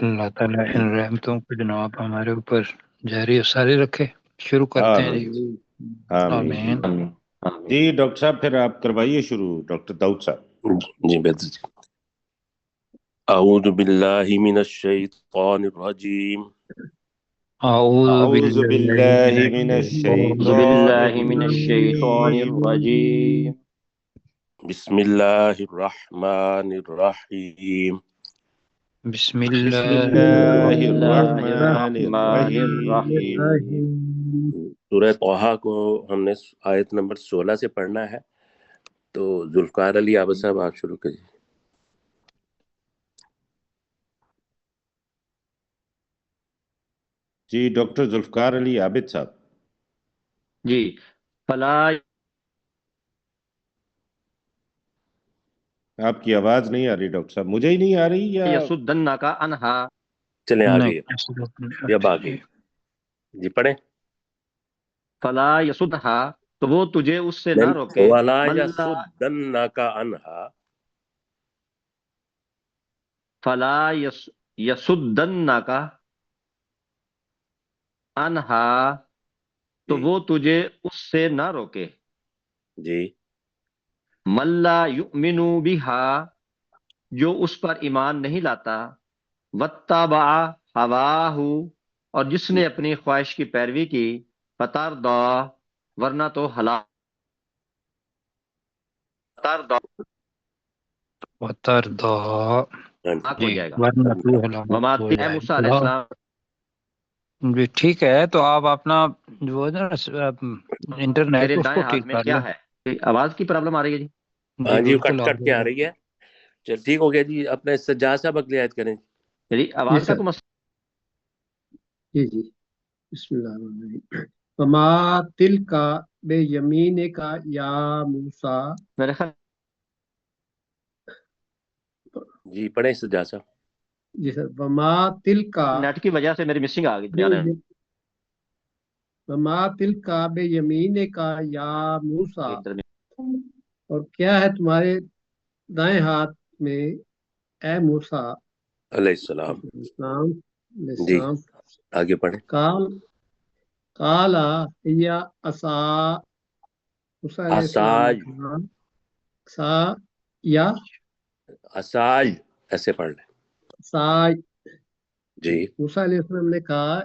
اللہ تعالیٰ ان رحمتوں کو جناب ہمارے اوپر جاری و ساری رکھے. شروع کرتے ہیں جی. آمین آمین. آمین. جی ڈاکٹر صاحب پھر آپ کروائیے شروع، ڈاکٹر داؤد صاحب. جی بہتر جی. اعوذ باللہ من الشیطان الرجیم. اعوذ باللہ من أعوذ الشیطان بالله من الشيطان الرجیم. الرجيم. بسم اللہ الرحمن الرحیم. بسم بسم اللہ اللہ الله الرحمن الرحمن الرحیم. سورہ طٰہٰ کو ہم نے آیت نمبر 16 سے پڑھنا ہے، تو ذوالفقار علی عابد صاحب آپ شروع کریے. جی ڈاکٹر ذوالفقار علی عابد صاحب. جی فلا آپ کی آواز نہیں آ رہی ڈاکٹر صاحب، مجھے ہی نہیں آ رہی یا يصدنك عنها. چلیں نہیں آگے، یہ اب آگے جی پڑھیں. فلا يصدها، تو وہ تجھے اس سے نہ روکے. وَلَا ملا يَصُدَّنَّكَ عَنْهَا. فلا يصدنك عنها، تو جی وہ تجھے اس سے نہ روکے. جی من لا يؤمن بها، جو اس پر ایمان نہیں لاتا. واتبع ہواہ، اور جس نے اپنی خواہش کی پیروی کی. فترضا، ورنہ تو ہلاک وترضا. ہو جی جائے گا. ورنہ تو ہلاک وما ہو اے جائے موسیٰ علیہ گا. السلام. جی ٹھیک ہے، تو آپ اپنا جو ہے نا انٹرنیٹ میرے اس دائیں کو ہاتھ ٹھیک میں کر کیا لیں. ہے؟ آواز کی پرابلم آ رہی ہے جی؟ ہاں جی جی، بالکل کٹ آ کٹ کے رہی آ ہے. رہی ہے. چل ٹھیک ہو گیا جی. اپنے سجاد صاحب اگلی آیت کریں. میری جی آواز کا سر. کوئی مسئلہ؟ جی جی. بسم اللہ الرحمن الرحیم. وما تلک بے یمین کا یا موسیٰ. میرے خیال جی پڑھیں سجاد صاحب. جی سر. وما تلک نیٹ کی وجہ سے میری مسنگ آ گئی بے جانے. وما تلک بے یمین کا یا موسیٰ، ایک درمیان. اور کیا ہے تمہارے دائیں ہاتھ میں اے موسیٰ علیہ السلام. السلام علیہ جی السلام. آگے پڑھیں. قال یا عصا، موسیٰ علیہ السلام نے اساج، کہا عصا یا اساج ایسے پڑھ لیں. عصا. جی موسیٰ علیہ السلام نے کہا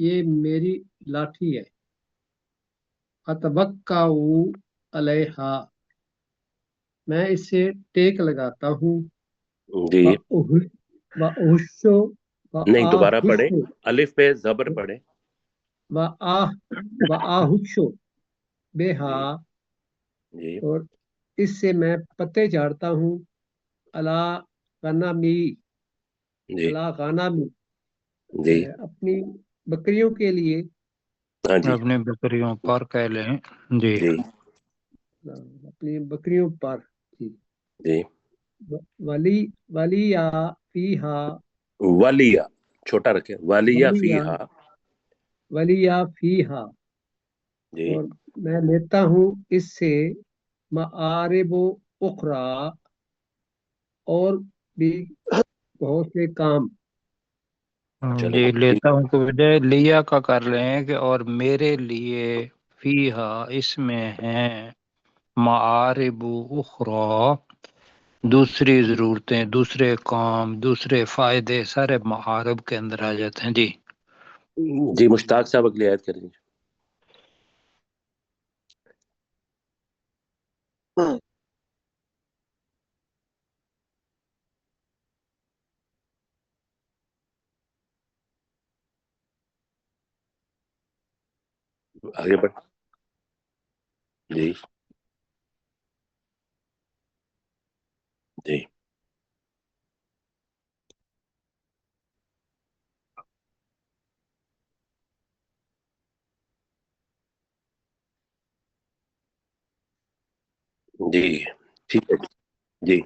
یہ میری لاٹھی ہے. اتوقع علیہا، میں اس سے ٹیک لگاتا ہوں. جی وَأَحُشُّ نہیں، دوبارہ پڑھیں. الف پہ زبر پڑھیں. وَأَحُشُّ بِہَا، جی جی اور اس سے میں پتے جھاڑتا ہوں. علی غنمی، جی علی غنمی، جی اپنی بکریوں کے لیے. ہاں جی اپنے بکریوں پر کہہ لیں. جی جی اپنی بکریوں پر. جی. جی. ولی یا فیہا، ولیہ چھوٹا رکھیں، ولیہ فیہا. ولی یا فیہا، جی اور میں لیتا ہوں اس سے معارب و اخرى، اور بھی بہت سے کام. چلیں جی ٹھیک. لیتا ہوں کو بجائے لیا کا کر لیں کہ اور میرے لیے فیہا اس میں ہیں معارب اخری، دوسری ضرورتیں، دوسرے کام، دوسرے فائدے، سارے معارب کے اندر آ جاتے ہیں. جی جی مشتاق صاحب اگلی آیت کریں. آگے بڑھ. جی جی جی ٹھیک ہے. جی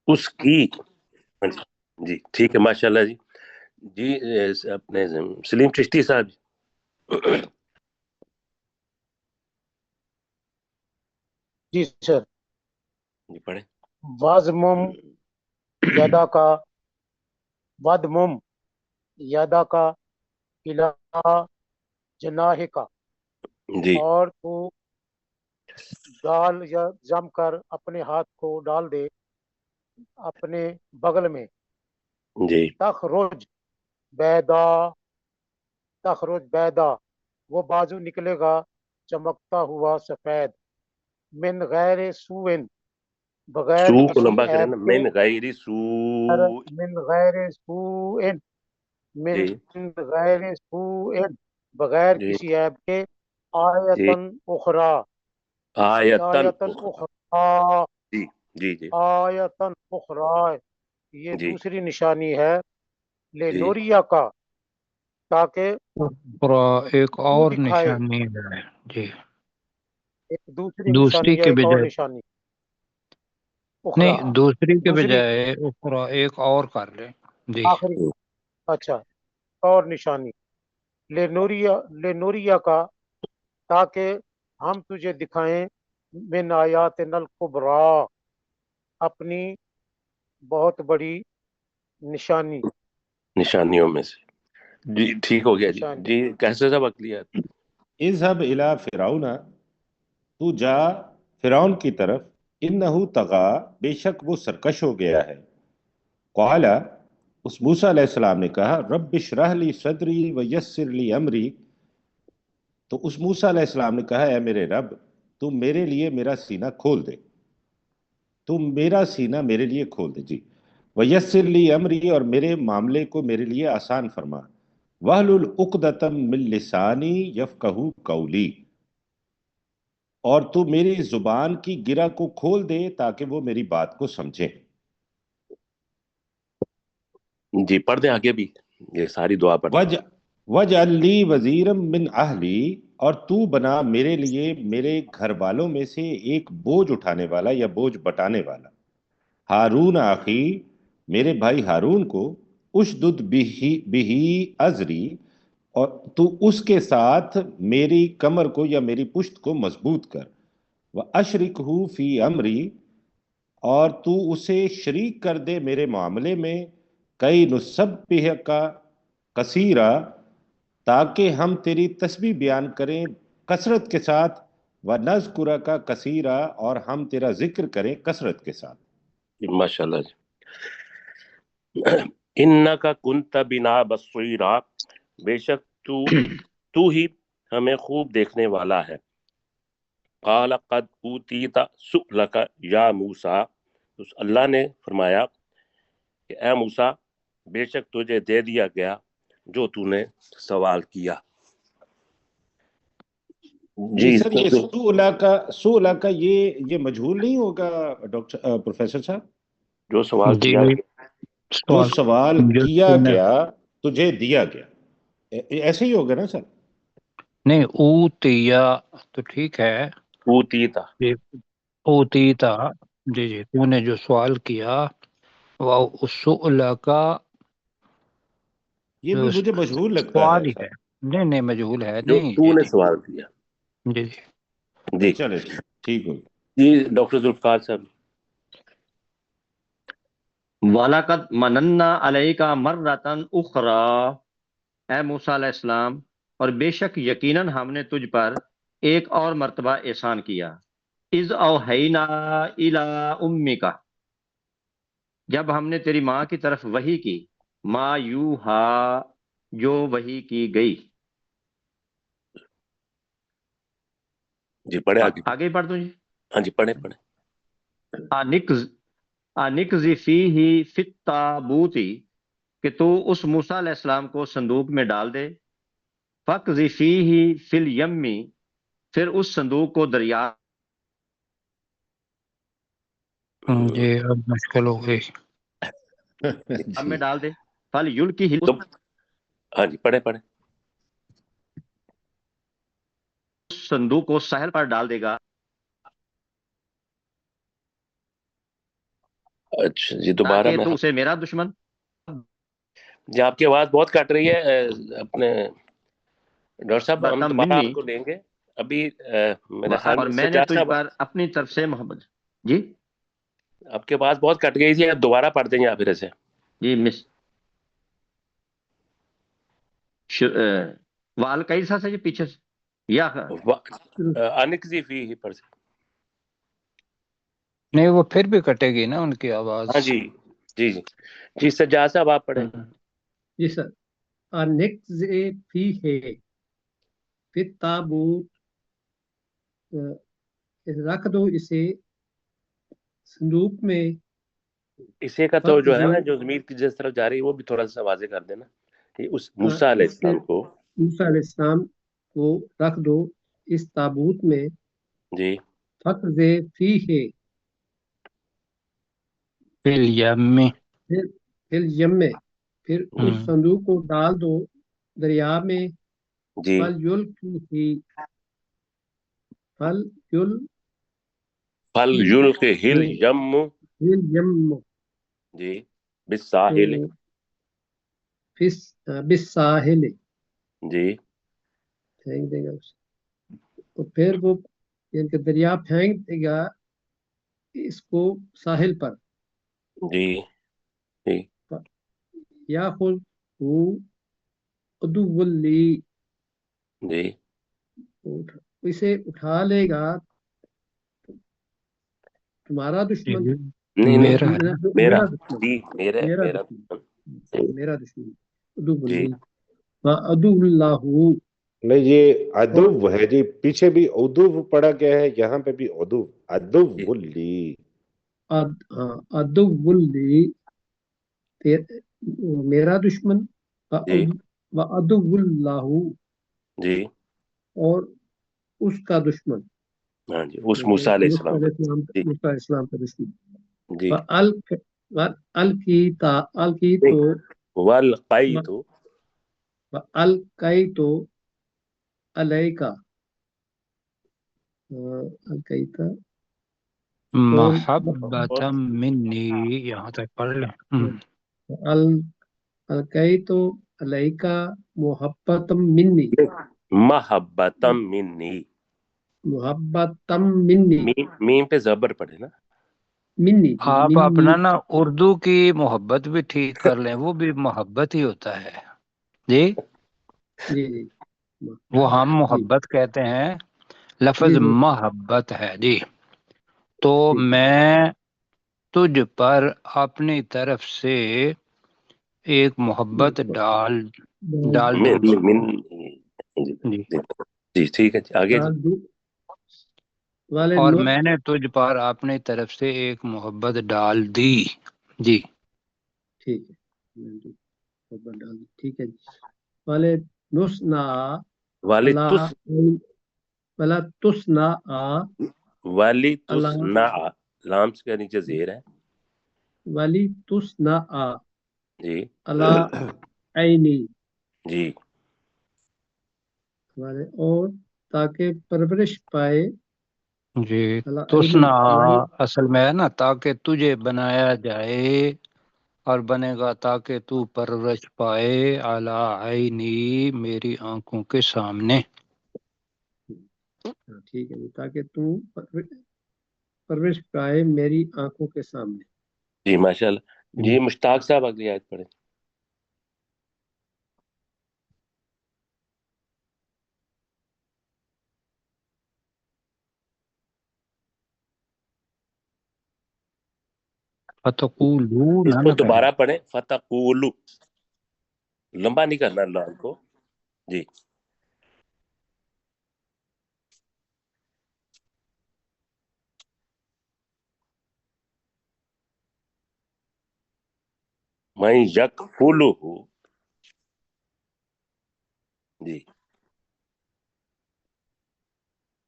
اس کی. جی ٹھیک ہے، ماشاء اللہ. جی جی اپنے سلیم چشتی صاحب. جی سر. جی پڑھیں. وازمم یدا کا ودمم یدا کا الہ جناح کا، جی اور تو ڈال یا جم کر اپنے ہاتھ کو ڈال دے اپنے بغل میں. جی تخرج بیدا، تخرج بیدا، وہ بازو نکلے گا چمکتا ہوا سفید. من غیر سوئن، بغیر سو کو کسی لمبا کریں عیب نا، کے. من غیر سو. من غیر سوئن، من جی غیر سوئن، بغیر جی کسی عیب کے. جی آیتن اخرى، آیتن آیتن اخرى. اخرى، جی جی جی آیتن اخرى، یہ جی دوسری نشانی ہے. جی لنوریا کا، تاکہ اور ایک تو اور دکھائے. نشانی ہے. جی ایک دوسری دوسری نشانی ہے، کے ایک اور بجائے، نشانی اخرى. نہیں دوسری کے دوسری بجائے اخرى ایک اور کر لیں. جی آخری، اچھا، اور نشانی. لنوریا کا، تاکہ ہم تجھے دکھائیں. من آیاتنا الکبریٰ، اپنی بہت بڑی نشانی. نشانیوں میں سے. جی ٹھیک ہو گیا. جی نشانی. جی کیسے سبق لیا؟ اذهب الى فرعون، تو جا فرعون کی طرف. انہو طغا، بے شک وہ سرکش ہو گیا ہے. قال، اس موسیٰ علیہ السلام نے کہا، رب اشرح لی صدری ویسر لی امری. تو اس موسیٰ علیہ السلام نے کہا، اے میرے رب، تم میرے لیے میرا سینہ کھول دے. تم میرا سینہ میرے لیے کھول دے. جی. ویسر لی امری، اور میرے معاملے کو میرے لیے آسان فرما. وحلل عقدۃ من لسانی یفقہوا قولی، اور تو میری زبان کی گرہ کو کھول دے تاکہ وہ میری بات کو سمجھے. جی پڑھ دیں آگے بھی، یہ ساری دعا پڑھ دیں. وجعل لی وزیرا من اہلی، اور تو بنا میرے لیے میرے گھر والوں میں سے ایک بوجھ اٹھانے والا یا بوجھ بٹانے والا. ہارون آخی، میرے بھائی ہارون کو. اشدد بہی ازری، اور تو اس کے ساتھ میری کمر کو یا میری پشت کو مضبوط کر. وَأَشْرِكْهُ فِي أَمْرِي، اور تو اسے شریک کر دے میرے معاملے میں. کئی نسبحک کثیرا، تاکہ ہم تیری تسبیح بیان کریں کثرت کے ساتھ. وَنَذْكُرَكَ کثیرا، اور ہم تیرا ذکر کریں کثرت کے ساتھ. ماشاء اللہ. جی انک کنت بنا بصیرا، بے شک تو ہی ہمیں خوب دیکھنے والا ہے. قال قد اوتیت سؤلک یا موسیٰ، اللہ نے فرمایا کہ اے موسیٰ، بے شک تجھے دے دیا گیا جو تو نے سوال کیا. جی سر، یہ سؤلہ کا یہ مجہول نہیں ہوگا ڈاکٹر پروفیسر صاحب؟ جو سوال جی کیا، جو سوال سوال جو کیا گیا تجھے دیا گیا، ایسے ہی ہوگا نا سر؟ نہیں اوتیا تو ٹھیک ہے. اوتیتا. جی اوتیتا، جی جی تو نے جو سوال کیا وہ سؤال کا یہ بھی جو مجھے مجہول لگتا سوال ہے ہی سر. ہے. نہیں نہیں مجہول ہے جو نہیں. تو جی نے جی سوال کیا. جی جی جی چلے ٹھیک ہو گیا. جی ڈاکٹر ذوالفقار صاحب. وَلَقَدْ مَنَنَّا عَلَيْكَ مَرَّةً أُخْرَى، اے موسیٰ علیہ السلام، اور بے شک یقیناً ہم نے تجھ پر ایک اور مرتبہ احسان کیا. اِذْ أَوْحَيْنَا إِلَىٰ أُمِّكَ، جب ہم نے تیری ماں کی طرف وحی کی. ما یوحا، جو وحی کی گئی. جی پڑھے آگے. آگے پڑھ دوں جی. ہاں جی پڑھے پڑھے. انقذ فیہ فی التابوت، کہ تو اس موسیٰ علیہ السلام کو صندوق میں ڈال دے. فَاقْذِفْ فِیہ فِی الْیَمِّ، پھر اس صندوق کو دریا جی اب مشکل ہو گئی. میں جی ڈال دے. فَلْیُلْقِهِ، تو ہاں جی پڑھے پڑھے. اس صندوق کو ساحل پر ڈال دے گا. اچھا جی، دوبارہ تاکہ میں تو اسے میرا دشمن. جی آپ کی آواز بہت کٹ رہی ہے. اپنے ڈاکٹر صاحب ہم بتم دوبارہ منی، آپ کو لیں گے ابھی. میرا خیال اور میں میں نے سجاد تجھ صاحب پر اپنی طرف سے محبت. جی آپ کی آواز بہت کٹ گئی تھی، آپ دوبارہ پڑھ دیں گے آپ پھر سے. جی مس وال کیسا سے جی پیچھے سے یا انکزی فی ہی پر سے. نہیں وہ پھر بھی کٹے گی نا ان کی آواز. ہاں جی جی جی جی سجاد صاحب آپ پڑھیں. جی سر. انکز فی ہے پھر تابوت، رکھ دو اسے صندوق میں. اسے کا تو جو ہے نا جو ضمیر کی جس طرف جا رہی ہے وہ بھی تھوڑا سا واضح کر دینا کہ اس موسیٰ علیہ اس سے السلام کو. موسیٰ علیہ السلام کو رکھ دو اس تابوت میں. جی فقز فی ہے فی الیم. پھر یم میں، پھر اس صندوق کو ڈال دو دریا میں. جی فل یل کی فل یل فل یلق ہل یم. یم جی بالساحل. بالساحل، جی پھینک دے گا اسے. تو پھر وہ یعنی کہ دریا پھینک دے گا اس کو ساحل پر. جی جی یا خود وہ عدو لی، جی اسے اٹھا لے گا تمہارا دشمن. نہیں نہیں میرا ہے. میرا میرا دشمن، جی میرا میرا دشمن، میرا دشمن عدو جی لی. عدو اللہ، نہیں یہ اور ادو ہے جی، پیچھے بھی ادو پڑا گیا ہے، یہاں پہ بھی ادو. ادو لی. عدو لی میرا دشمن. جی عدو اللہ، جی اور اس کا دشمن. ہاں جی اس موسیٰ علیہ السلام کو. جی موسیٰ علیہ السلام کا دشمن. جی الکی تو والقیت الکی تو علیکا، الکیتا محبتا منی، یہاں تک پڑھ لیں. الکی تو علیکا محبتم منی، محبتم منی. محبتم منی. میم پہ زبر پڑے نا. منی آپ منی. اپنا نا اردو کی محبت بھی ٹھیک کر لیں، وہ بھی محبت ہی ہوتا ہے جی. جی جی وہ ہم جی محبت کہتے ہیں، لفظ جی جی محبت ہے جی. تو جی میں تجھ پر اپنی طرف سے ایک محبت ڈال دوں گا جی. جی ٹھیک ہے جی آگے جی. والے اور میں نے تجھ پر اپنی طرف سے ایک محبت ڈال دی جی. ٹھیک ہے، ٹھیک ہے جی. والے نسنا والی تس ولا تسنا والی تس اللہ نا لام کے نیچے زیر ہے. ولی تسنا جی اللہ عینی، جی اور تاکہ پرورش پائے. جی اللہ تسنا عینی اصل میں ہے نا تاکہ تجھے بنایا جائے، اور بنے گا تاکہ تو پرورش پائے اعلی عینی میری آنکھوں کے سامنے. ٹھیک ہے جی، تاکہ تو پرورش پائے میری آنکھوں کے سامنے. جی ماشاء اللہ. جی مشتاق صاحب اگلی آیت پڑھیں. فتقولون اس کو نہ کہیں. دوبارہ پڑھیں. فتقولو، لمبا نہیں کرنا لام کو. جی میں یکفلہ. جی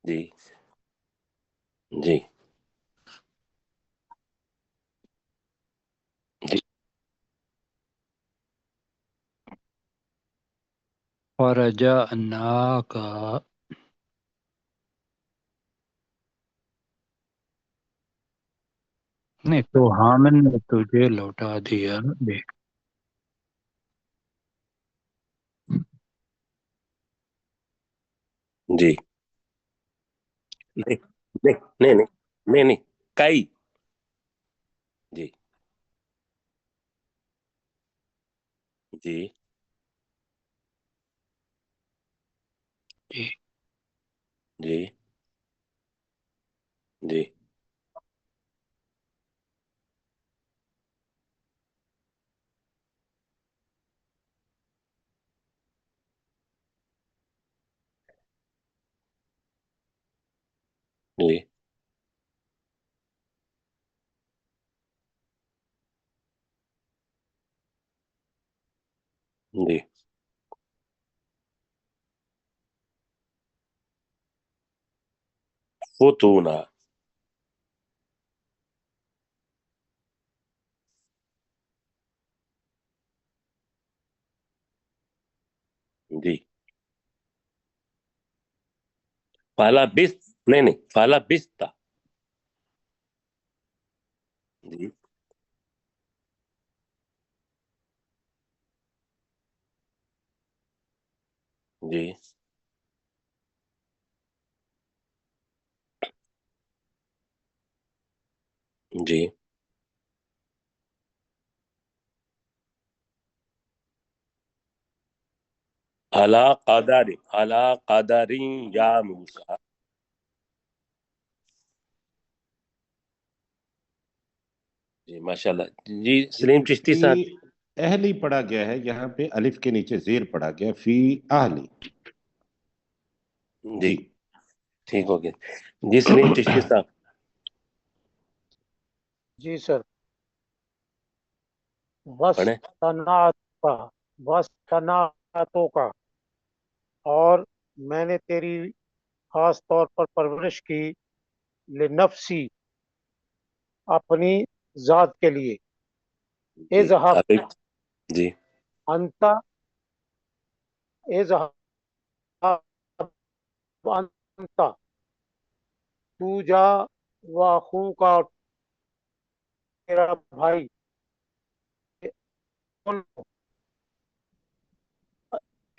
جی جی جی ورجعناک، نہیں تو حامد نے تجھے لوٹا دیا بے جی نہیں نہیں نہیں نہیں نہیں نہیں کئی جی جی جی جی جی جی جی فتونا جی فالا بس نہیں نہیں فالا بستا جی جی جی اعلی قدر یا موسیٰ جی ماشاء اللہ جی سلیم چشتی فی صاحب اہلی پڑھا گیا ہے، یہاں پہ الف کے نیچے زیر پڑھا گیا فی اہلی. جی جی ٹھیک ہو گیا جی سلیم چشتی صاحب جی سر. بس پڑھیں تناعت کا، بس تناعتوں کا، اور میں نے تیری خاص طور پر پرورش کی، لنفسی، اپنی ذات کے لیے. جی اذهب آپ جی انت، اذهب انت، تو جا، واخوک، تیرا بھائی،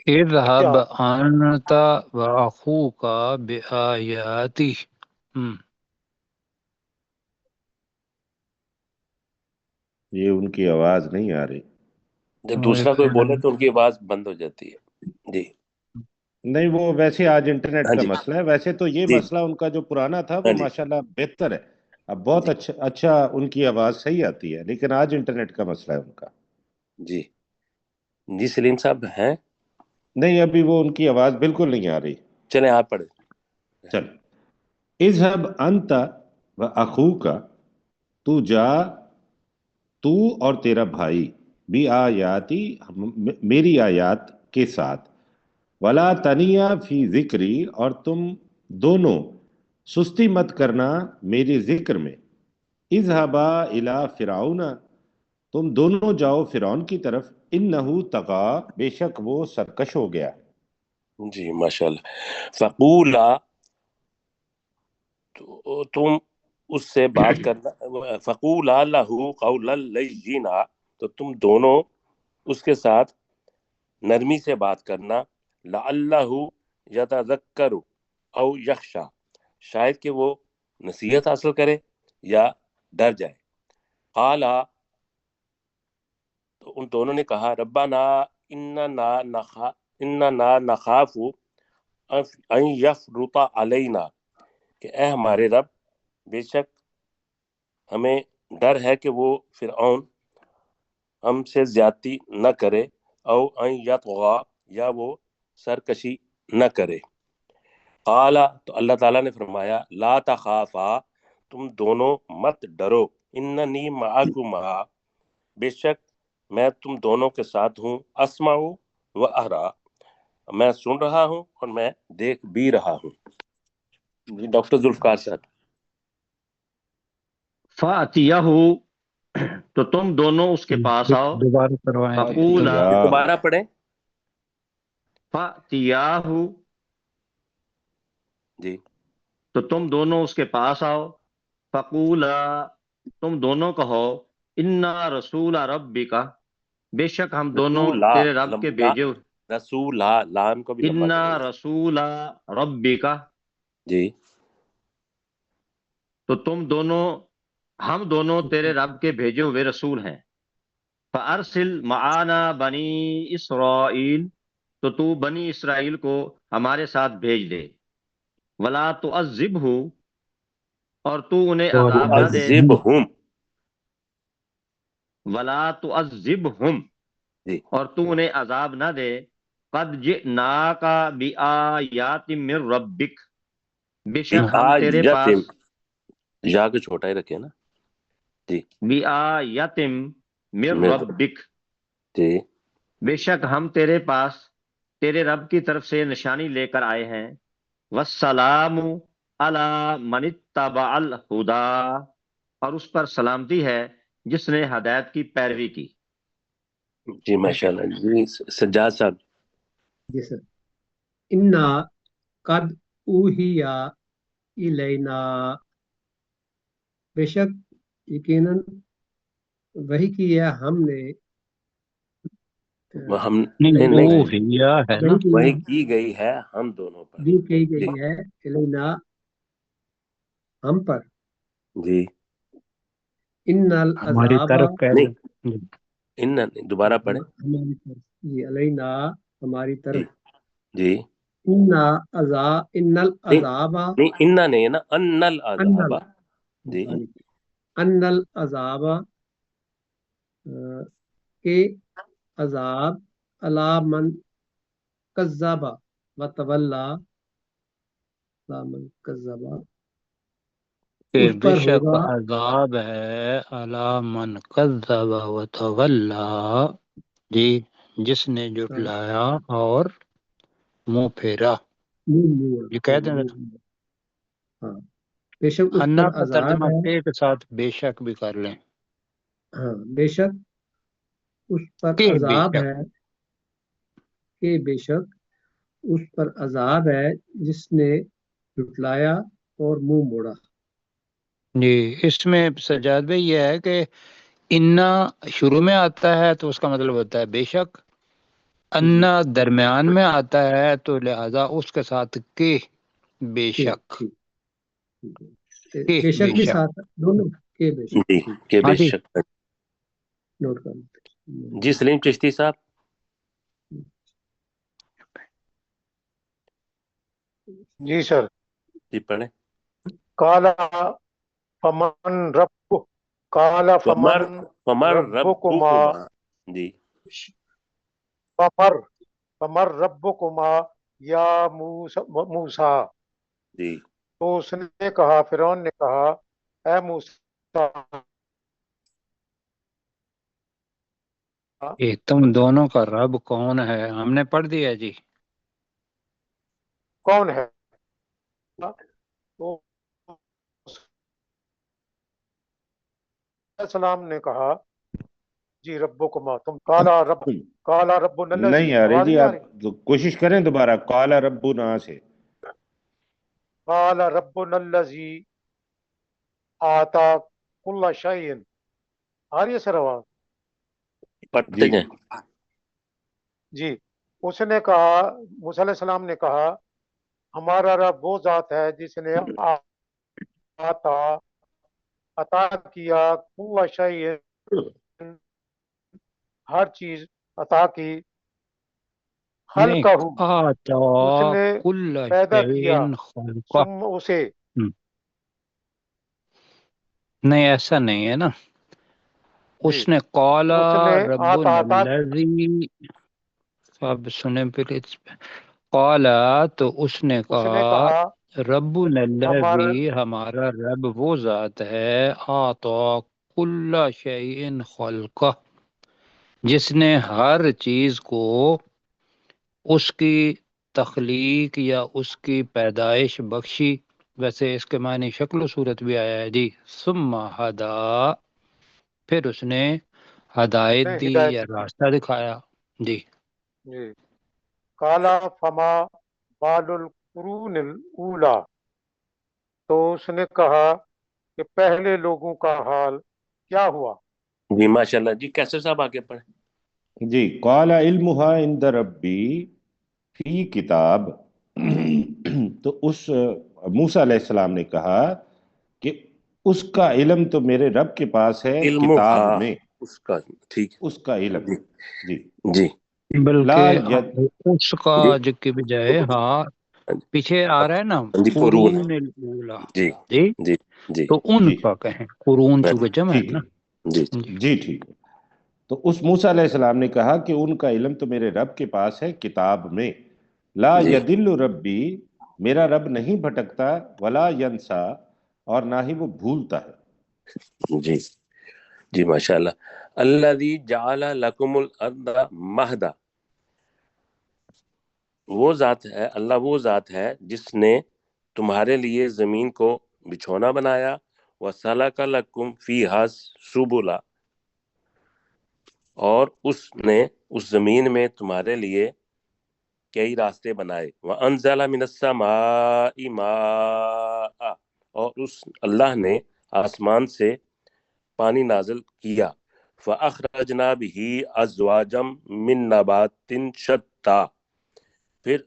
اذهب جا. انت واخوک بآیاتی. یہ ان کی آواز نہیں آ رہی. جب وہ دوسرا ایک کوئی بولے تو ان کی آواز بند ہو جاتی ہے جی نہیں، وہ ویسے آج انٹرنیٹ ہاں کا جی مسئلہ ہے. ویسے تو یہ جی مسئلہ ان کا جو پرانا تھا ہاں وہ جی ماشاءاللہ بہتر ہے. اب بہت جی اچھا ان کی آواز صحیح آتی ہے، لیکن آج انٹرنیٹ کا مسئلہ ہے ان کا. جی جی سلیم صاحب ہیں نہیں، ابھی وہ ان کی آواز بالکل نہیں آ رہی. چلیں آپ پڑھیں چل، اذهب انت واخوک، تو جا، تو اور تیرا بھائی، بھی آیاتی، میری آیات کے ساتھ، ولا تنیا فی ذکری، اور تم دونوں سستی مت کرنا میرے ذکر میں. اذهبا الی فرعون، تم دونوں جاؤ فرعون کی طرف، انہو طغا، بے شک وہ سرکش ہو گیا. جی ماشاء اللہ فقولا تو تم اس سے بات کرنا فقولا لہو قولا لینا تو تم دونوں اس کے ساتھ نرمی سے بات کرنا لعلہ یتذکر او یخشا شاید کہ وہ نصیحت حاصل کرے یا ڈر جائے. قالا تو ان دونوں نے کہا ربنا اننا نخاف ان یفرط علینا کہ اے ہمارے رب بے شک ہمیں ڈر ہے کہ وہ فرعون ہم سے زیادتی نہ کرے او ان یطغى یا وہ سرکشی نہ کرے. قالا تو اللہ تعالیٰ نے فرمایا لا تخافا تم دونوں مت ڈرو اننی معکما بے شک میں تم دونوں کے ساتھ ہوں اسمع و ارا میں سن رہا ہوں اور میں دیکھ بھی رہا ہوں. جی ڈاکٹر ذوالفقار صاحب فَأْتِيَهُ تو تم دونوں اس کے پاس آؤ. دوبارہ کروائیں جی فَقُولَا دوبارہ پڑھیں فَأْتِيَاهُ جی تو تم دونوں اس کے پاس آؤ. فَقُولَا تم دونوں کہو انا رسول ربک، بے شک ہم دونوں رسولا تیرے رب کے بھیجے رسولا لام کو بھی لمبا انا کریں گے. رسول ربک، جی تو ہم دونوں تیرے رب کے بھیجے ہوئے رسول ہیں. فارسل معانا بنی اسرائیل، تو بنی اسرائیل کو ہمارے ساتھ بھیج دے. ولا تعذبہ، اور انہیں اور عذاب نہ دے. تعذبہم. ولا تعذبہم، جی اور انہیں عذاب نہ دے. قد جئناک بآیات من ربک، بے شک ہم تیرے آیتم، پاس یا کو چھوٹا ہی رکھے نا. جی بآیات من میں ربک، جی بے شک ہم تیرے پاس تیرے رب کی طرف سے نشانی لے کر آئے ہیں. والسلام علی من اتبع الہدی، اور اس پر سلامتی ہے جس نے ہدایت کی پیروی کی. جی ماشاء اللہ. جی سجاد صاحب. جی سر. انا قد اوحی الینا، بے شک یقیناً وحی کی ہے ہم نے. ہم نہیں نہیں وہ ہیا ہے نا. وحی کی وہی ہے کی گئی ہے ہم دونوں پر. بھی کہی جی گئی ہے الینا ہم پر. جی ان ہماری العذاب، طرف کہہ نہیں دیں. ان دوبارہ پڑھیں. ہماری طرف، جی علینا ہماری جی طرف. جی ان نہیں العذاب، نہیں اننا نہیں ہے نا، ان ان العذاب. جی ان العذاب کے عذاب علی من کذب وتولا، علی من کذب کہ اس بے پر شک ہوگا. عذاب ہے علی من کذب وتولا، جی جس نے جھٹلایا اور منہ پھیرا. یہ کہہ دیں ذرا. ہاں بے شک اس انا پر کا عذاب ترجمہ ہے. کے کے ساتھ بے شک بھی کر لیں. ہاں بے شک اس پر کہ بے عذاب شک. ہے، کہ بے شک اس پر عذاب ہے جس نے جھٹلایا اور منہ موڑا. جی اس میں سجاد بھائی یہ ہے کہ انا شروع میں آتا ہے تو اس کا مطلب ہوتا ہے بے شک، انا درمیان میں آتا ہے تو لہذا اس کے ساتھ کہ بے شک، کہ بے بے شک بھی شک. ساتھ دونوں کہ بے شک. جی کہ ہاں بے جی. شک. نوٹ کر لیتے. جی سلیم چشتی صاحب جی سر. جی پڑھیں. کالا فمن رب کالا فمن فمر ربکما ربکما. جی فمر ربکما یا موسیٰ. جی تو اس نے کہا، فرعون نے کہا، اے موسیٰ، کہ تم دونوں کا رب کون ہے. ہم نے پڑھ دیا جی. کون ہے؟ تو السلام نے کہا، جی ربکما، تم کالا رب نہیں الذی، آ رہی آواز جی، نہیں آ آپ رہی؟ کوشش کریں دوبارہ. قال ربنا سے. قال ربنا الذی آتا کل شیء. آ رہی ہے سر آواز؟ پڑھتے جی جائیں. جی. اس نے کہا، موسیٰ علیہ السلام نے کہا، ہمارا رب وہ ذات ہے جس نے آتا عطا کیا کل شیء، ہر چیز عطا کی، نہیں خلقہ، آتا اس نے کل پیدا کیا، شیء خلقہ. ثم اسے. نہیں ایسا نہیں ہے نا. جی اس نے قالا اس نے ربنا عطا الذی، اب سنیں پلیز. قالا تو اس نے اس نے کہا کہا، ربنا ہمارا الذی، ہمارا رب وہ ذات ہے، آتا کل شیء خلقہ، جس نے ہر چیز کو اس کی تخلیق یا اس کی پیدائش بخشی. ویسے اس کے معنی شکل و صورت بھی آیا ہے جی. ثم ہدا، پھر اس نے ہدایت نے دی ہدایت یا دی. راستہ دکھایا. جی جی. کالا فما بال القرون الاولا. تو اس نے کہا کہ پہلے لوگوں کا حال کیا ہوا؟ جی ماشاءاللہ جی، کیسر صاحب آگے پڑھیں۔ جی، قال علمها عند ربی فی کتاب تو اس موسیٰ علیہ السلام نے کہا کہ اس کا علم تو میرے رب کے پاس ہے علم کتاب میں، اس کا، ٹھیک اس کا علم. جی جی، جی لا بلکہ ید اس کا جی کی بجائے ہاں پیچھے آ رہا ہے نا جی، قرون، قرون الاولا، جی جی جی جی تو ان جی کا کہیں قرون چونکہ جمع ہے ٹھیک نا۔ ہے، جی جی جی ٹھیک ہے. تو اس موسیٰ علیہ السلام نے کہا کہ ان کا علم تو میرے رب کے پاس ہے کتاب میں. لا جی یدل ربی، میرا رب نہیں بھٹکتا، ولا ینسا، اور نہ ہی وہ بھولتا ہے. جی جی ماشاءاللہ. الذی جعل لکم الارض مہدا، وہ ذات ہے، اللہ وہ ذات ہے جس نے تمہارے لیے زمین کو بچھونا بنایا، وَسَلَكَ لَكُمْ فِيهَا سُبُلًا، اور اس نے اس زمین میں تمہارے لیے کئی راستے بنائے، وَأَنزَلَ مِنَ السَّمَاءِ مَاءً، اور اس اللہ نے آسمان سے پانی نازل کیا، فَأَخْرَجْنَا بِهِ أَزْوَاجًا مِّن نَبَاتٍ شَتَّىٰ، پھر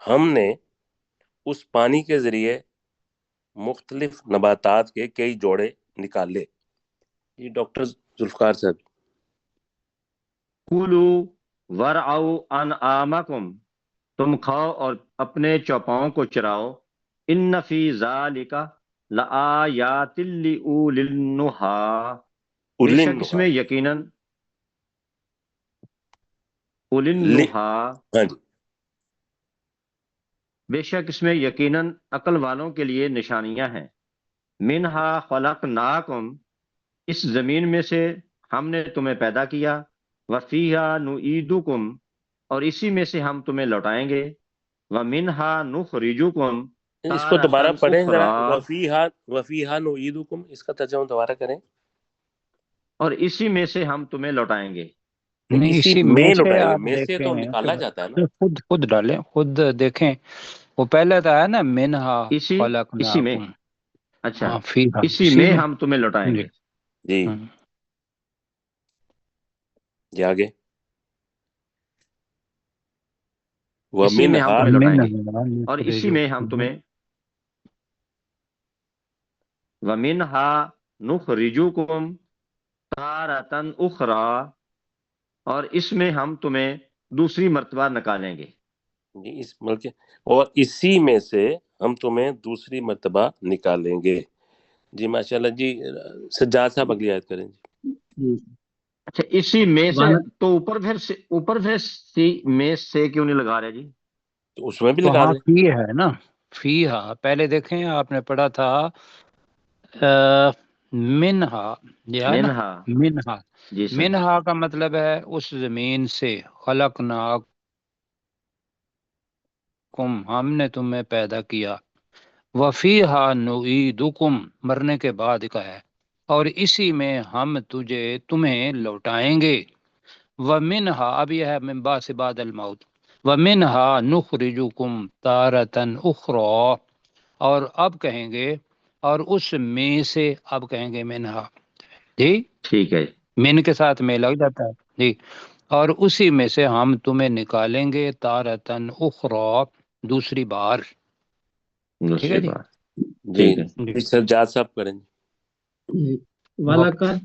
ہم نے اس پانی کے ذریعے مختلف نباتات کے کئی جوڑے نکالے. یہ ڈاکٹر ذوالفقار صاحب. کولو ورعوا انعامکم، تم کھاؤ اور اپنے چوپاؤں کو چراؤ. ان فی ذالک لآیات لأولی النہی، بے شک اس میں یقیناً اولی النہی، ہاں جی، بے شک اس میں یقیناً عقل والوں کے لیے نشانیاں ہیں. منہا خلقناکم، اس زمین میں سے ہم نے تمہیں پیدا کیا. وفیہا نعیدکم، اور اسی میں سے ہم تمہیں لوٹائیں گے. ومنہا نخرجکم اس کو دوبارہ تارۃ پڑھیں ذرا. اخری، وفیہا نعیدکم، اس کا ترجمہ دوبارہ کریں. اور اسی میں سے ہم تمہیں لوٹائیں گے. نہیں اسی اسی میں میں سے لوٹائیں گے، آپ میں سے تو دیکھیں نکالا جاتا ہے نا. خود ڈالیں، خود دیکھیں. وہ پہلے تو ہے نا منہا اسی میں، خلقناکم، اچھا ہاں فیہا اسی اسی میں میں. ہم تمہیں لوٹائیں جی گے. جی ہاں. جی آگے. اسی میں ہم ومنہا، تمہیں لوٹائیں گے، منہا اور اسی میں ہم نخرجکم، تمہیں وَمِنْهَا نُخْرِجُكُمْ تَارَةً أُخْرَى، اور اس میں ہم تمہیں دوسری مرتبہ نکالیں گے. جی اس ملک، اور اسی میں سے ہم تمہیں دوسری مرتبہ نکالیں گے. جی ماشاءاللہ جی. سجاد صاحب اگلی آیت کریں جی. اچھا اسی میں سے، والا تو اوپر پھر سی میں سے کیوں نہیں لگا رہے جی؟ تو اس میں بھی تو لگا ہاں دیں. فی ہے نا، فیہا پہلے دیکھیں آپ نے پڑھا تھا منہا، یہ ہے نا منہا، منہا. جی سر. منہا کا مطلب ہے اس زمین سے، خلقناکم ہم نے تمہیں پیدا کیا. وفیہا نعیدکم مرنے کے بعد کا ہے، اور اسی میں ہم تمہیں لوٹائیں گے. ومنہا، اب یہ ہے من بعد سے بعد الموت. ومنہا نخرجکم تارۃ اخری، اور اب کہیں گے اور اس میں سے، اب کہیں گے منہا، جی ٹھیک ہے، من کے ساتھ میں لگ جاتا ہے جی. اور اسی میں سے ہم تمہیں نکالیں گے تارتن اخری، دوسری بار. ٹھیک دوسری ہے جی. بات. جی ٹھیک ہے. جی جی سجاد صاحب کریں جی. وَلَقَدْ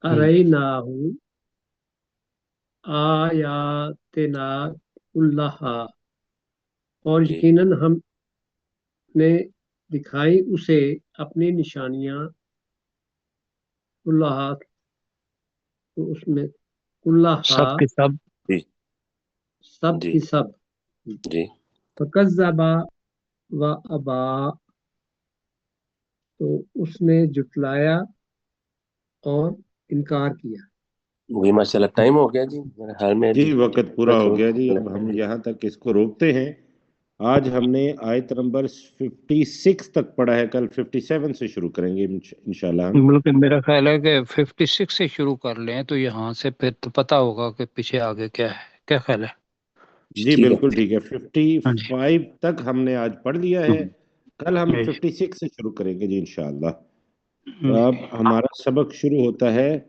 ہم، أَرَيْنَاهُ آیاتنا کلہا، اور جی یقیناً ہم نے دکھائی اسے اپنی نشانیاں کلہا، تو اس میں کلہا سب کے سب. جی سب جی کی سب. جی فَكَذَّبَ وَأَبَى، تو اس نے جھٹلایا اور انکار کیا. جی ماشاءاللہ. ٹائم ہو گیا جی میرے خیال میں. جی وقت پورا ہو گیا جی، اب ہم یہاں تک اس کو روکتے ہیں. آج ہم نے آیت نمبر 56 تک پڑھا ہے، کل 57 سے شروع کریں گے انشاءاللہ ہم. بلکہ میرا خیال ہے کہ 56 سے شروع کر لیں تو یہاں سے پھر تو پتہ ہوگا کہ پیچھے آگے کیا ہے. کیا خیال ہے؟ جی ٹھیک ہے. بالکل ٹھیک ہے. ہاں جی. 55 تک ہم نے آج پڑھ لیا ہے. کل ہم 56 سے شروع کریں گے جی انشاءاللہ. تو اب ہمارا سبق شروع ہوتا ہے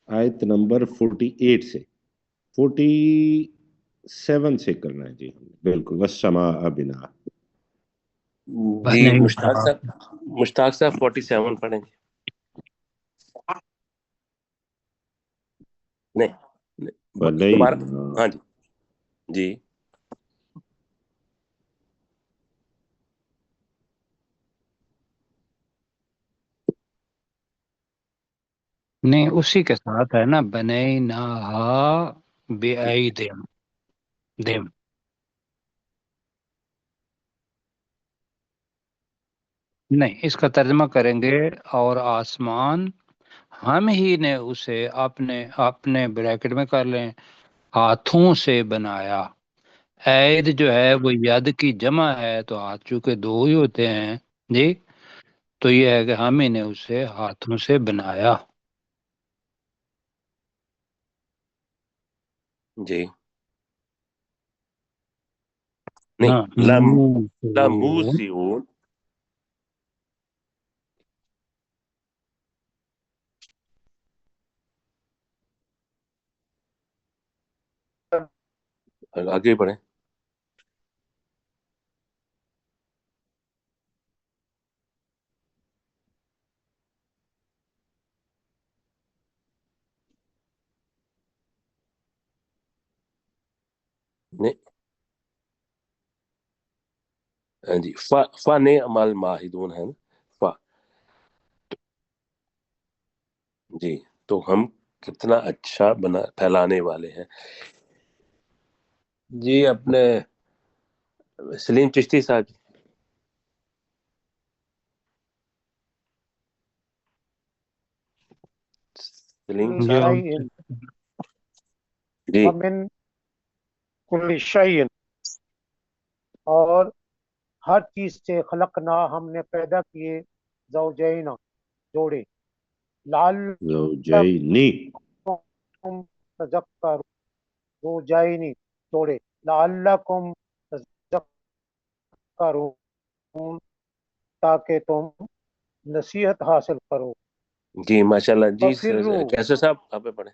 آیت نمبر 48 سے. 47 سے کرنا ہے جی ہم نے. بالکل. والسماء بنا. جی مشتاق صاحب 47 پڑھیں گے. نہیں دوبارہ. ہاں جی جی. نہیں اسی کے ساتھ ہے نا، بنیناہا بِأَیْدٍ دم. نہیں اس کا ترجمہ کریں گے اور آسمان ہم ہی نے اسے اپنے بریکٹ میں کر لیں ہاتھوں سے بنایا. عید جو ہے وہ ید کی جمع ہے، تو ہاتھ چونکہ دو ہی ہوتے ہیں جی، تو یہ ہے کہ ہم ہی نے اسے ہاتھوں سے بنایا. جی نا نہیں لموسیون. آگے بڑھیں. جی فَنِعْمَ الْمَاہِدُونَ ہے نا. جی تو ہم کتنا اچھا پھیلانے والے ہیں. جی اپنے سلیم چشتی صاحب. سلیم صاحب جی. ومن کل شیء، اور ہر چیز سے خلقنا، ہم نے پیدا کیے زوجین جوڑے، زوجینی لعلکم تذکرون، زوجین جوڑے، لعلکم تذکرون، تاکہ تم نصیحت حاصل کرو. جی ماشاءاللہ. جی ففروا کیسے صاحب آپ پڑھیں.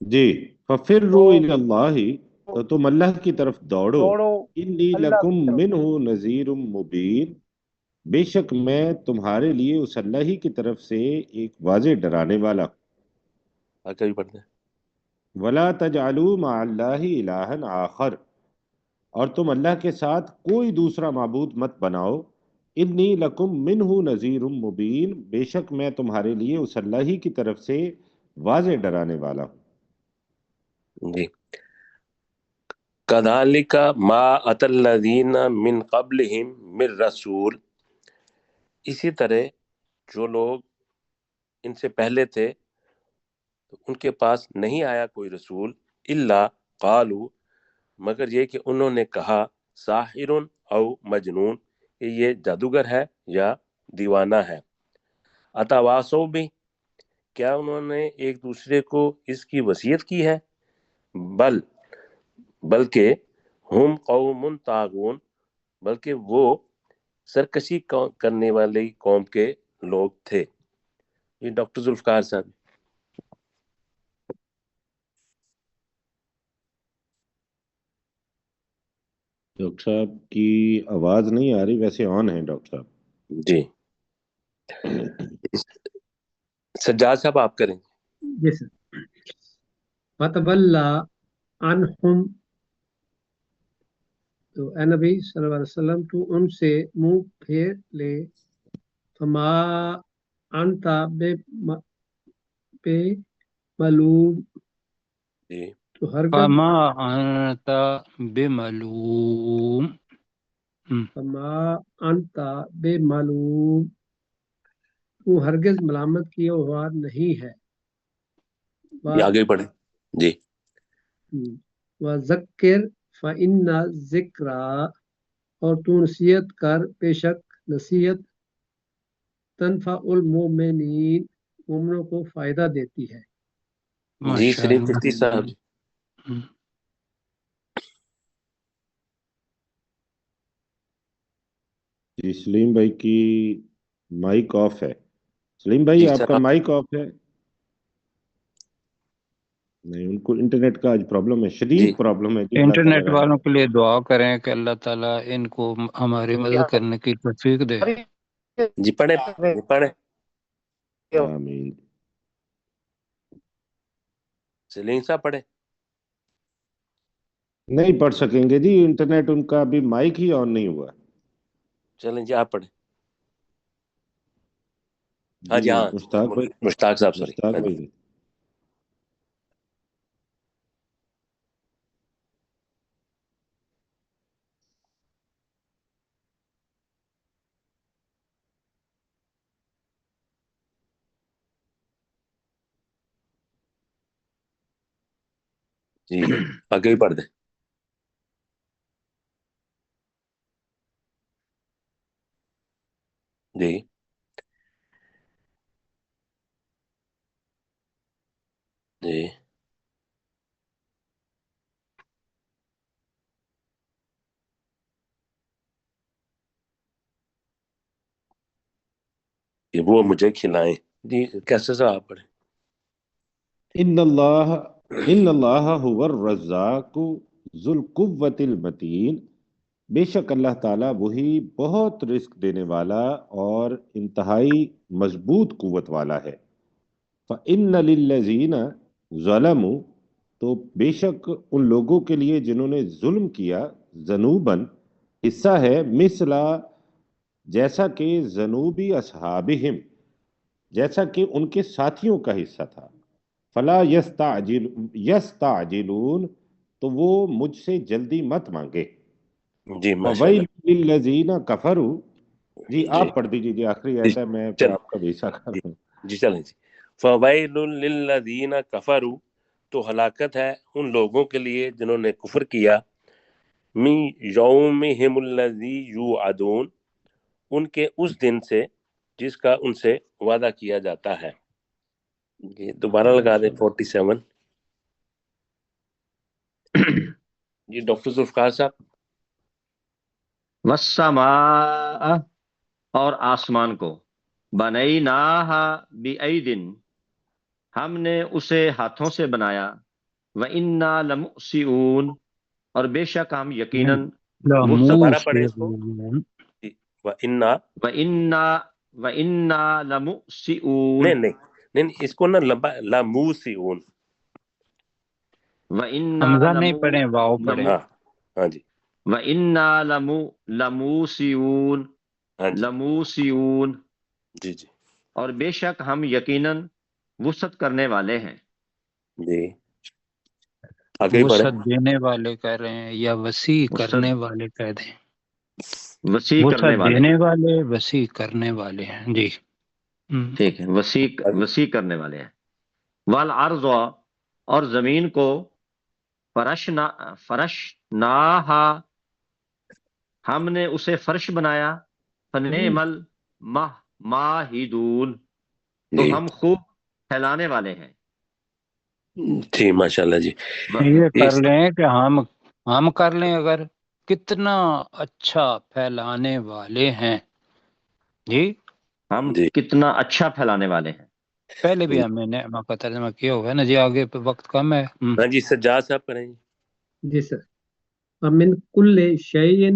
جی. ففروا الی اللہ، تو تم اللہ کی طرف دوڑو. دوڑو انی اللہ لکم کی طرف. منہ نذیر مبین، بے شک میں تمہارے لیے اس اللہ ہی کی طرف سے ایک واضح ڈرانے والا. آگے بھی پڑھتے ہیں. ولا تجعلوا مع اللہ الہا آخر، اور تم اللہ کے ساتھ کوئی دوسرا معبود مت بناؤ. انی لکم منہ نذیر مبین، بے شک میں تمہارے لیے اس اللہ ہی کی طرف سے واضح ڈرانے والا ہوں. جی کذالک ما اتی الذین من قبلہم من رسول، اسی طرح جو لوگ ان سے پہلے تھے ان کے پاس نہیں آیا کوئی رسول، الا قالوا، مگر یہ کہ انہوں نے کہا، ساحر او مجنون، کہ یہ جادوگر ہے یا دیوانہ ہے. اتواصوا بھی، کیا انہوں نے ایک دوسرے کو اس کی وصیت کی ہے. بلکہ ہم قوم طاغون، بلکہ وہ سرکشی کرنے والی قوم کے لوگ تھے. یہ ڈاکٹر ذوالفقار صاحب. ڈاکٹر صاحب کی آواز نہیں آ رہی، ویسے آن ہے ڈاکٹر صاحب. جی سجاد صاحب آپ کریں. جی سر. فتولا عنہم، تو اے نبی صلی اللہ علیہ وسلم تو ان سے منہ پھیر لے. فما انتا بے ملوم، جی تو ہرگز فما انت بملوم. فما انتا بے ملوم، تو ہرگز ملامت کیا ہوا نہیں ہے. آگے پڑھیں. جی وذکر فإن ذکرا، اور تو نصیحت کر، بے شک نصیحت تنفع المؤمنین، مومنوں کو فائدہ دیتی ہے. جی ماشاء سلیم چشتی صاحب. اللہ. جی سلیم بھائی کی مائک آف ہے. سلیم بھائی جی آپ سر کا مائک آف ہے. نہیں، ان کو انٹرنیٹ کا آج پرابلم ہے، جی شدید پرابلم ہے جی. اللہ تعالیٰ انٹرنیٹ رحم والوں کرے. کے لیے دعا کریں کہ اللہ تعالیٰ ان کو ہماری مدد کرنے کی توفیق دے. جی پڑھے جی پڑھے آمین. سلیم صاحب پڑھے. نہیں پڑھ سکیں گے جی، انٹرنیٹ ان کا ابھی مائک ہی آن نہیں ہوا. چلیں جی آپ پڑھیں. ہاں جی ہاں مشتاق بھائی. مشتاق صاحب سوری. مشتاق بھائی جی آگے بھی پڑھ دیں. جی جی کہ وہ مجھے کھلائیں. جی کیسے سے آپ پڑھیں. ان اللہ هو الرزاق ذو القوۃ المتین. بے شک اللہ تعالیٰ وہی بہت رزق دینے والا اور انتہائی مضبوط قوت والا ہے. فَإِنَّ لِلَّذِينَ ظَلَمُوا، تو بے شک ان لوگوں کے لیے جنہوں نے ظلم کیا، ذنوباً حصہ ہے، مثلا جیسا کہ ذنوبی اصحابہم، جیسا کہ ان کے ساتھیوں کا حصہ تھا. فلا یستعجلون، تو وہ مجھ سے جلدی مت مانگے. جی ماشاء فویل اللہ. للذین کفروا. جی جی آپ پڑھ دیجیے جی، آخری جی آیت ہے، میں پھر چل آپ کا ویسا کر جی دوں. جی چلیں جی. فویل للذین کفروا، تو ہلاکت ہے ان لوگوں کے لیے جنہوں نے کفر کیا. من یومہم الذی یوعدون، ان کے اس دن سے جس کا ان سے وعدہ کیا جاتا ہے. جی دوبارہ لگا دیں 47. جی ڈاکٹر ذوالفقار صاحب. والسماء، اور آسمان کو، بنیناہا بِأَیْدٍ، ہم نے اسے ہاتھوں سے بنایا. وَإِنَّا لَمُؤْسِئُونَ، اور بے شک ہم یقیناً دوبارہ پڑھیں اس کو. لموسعون. جی وَإِنَّا، وَإِنَّا لَمُؤْسِئُونَ، نہیں نہیں نہیں اس کو نا لموسیون. وَإِنَّا حمزہ نہیں پڑھیں، واؤ پڑھیں. ہاں ہاں جی وَإِنَّا لَمُوسِئُونَ، ہاں جی لَمُوسِئُونَ، جی جی اور بے شک ہم یقیناً وسعت کرنے والے ہیں. جی آگے ہی پڑھیں. وسعت دینے والے کہہ رہے ہیں یا وسیع وسعت کرنے والے کہہ دیں. وسیع کرنے وسعت والے دینے ہیں. والے، وسیع کرنے والے ہیں. جی. ٹھیک ہے، وسیع کرنے والے ہیں. والارض، اور زمین کو، فرشناہا، ہم نے اسے فرش بنایا. فنعم الماہدون، تو جی ہم خوب پھیلانے والے ہیں. جی ماشاء اللہ. جی یہ کر اس لیں کہ ہم کر لیں اگر، کتنا اچھا پھیلانے والے ہیں. جی ہم جی کتنا اچھا پھیلانے والے ہیں. پہلے بھی ہم نے نعمہ کا ترجمہ کیا ہوا ہے نا جی. آگے پہ وقت کم ہے. ہاں جی سجاد صاحب پڑھیں. جی سر. ومن کل شیء،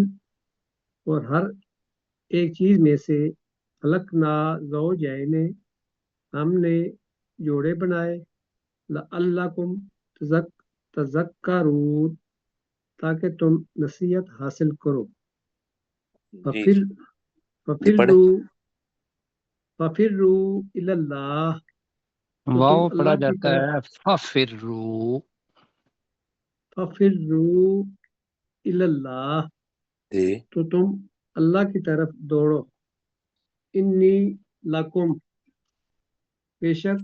اور ہر ایک چیز میں سے، خلقنا زوجین، ہم نے جوڑے بنائے. لعلکم تذکرون، تاکہ تم نصیحت حاصل کرو. جی ففر جی پڑھیں. ففروا الی اللہ، تو تم واؤ پڑھا اللہ کی جاتا طرف. ہے ففروا. ففروا الی اللہ، جی تو تم اللہ کی طرف دوڑو. انی لکم، بے شک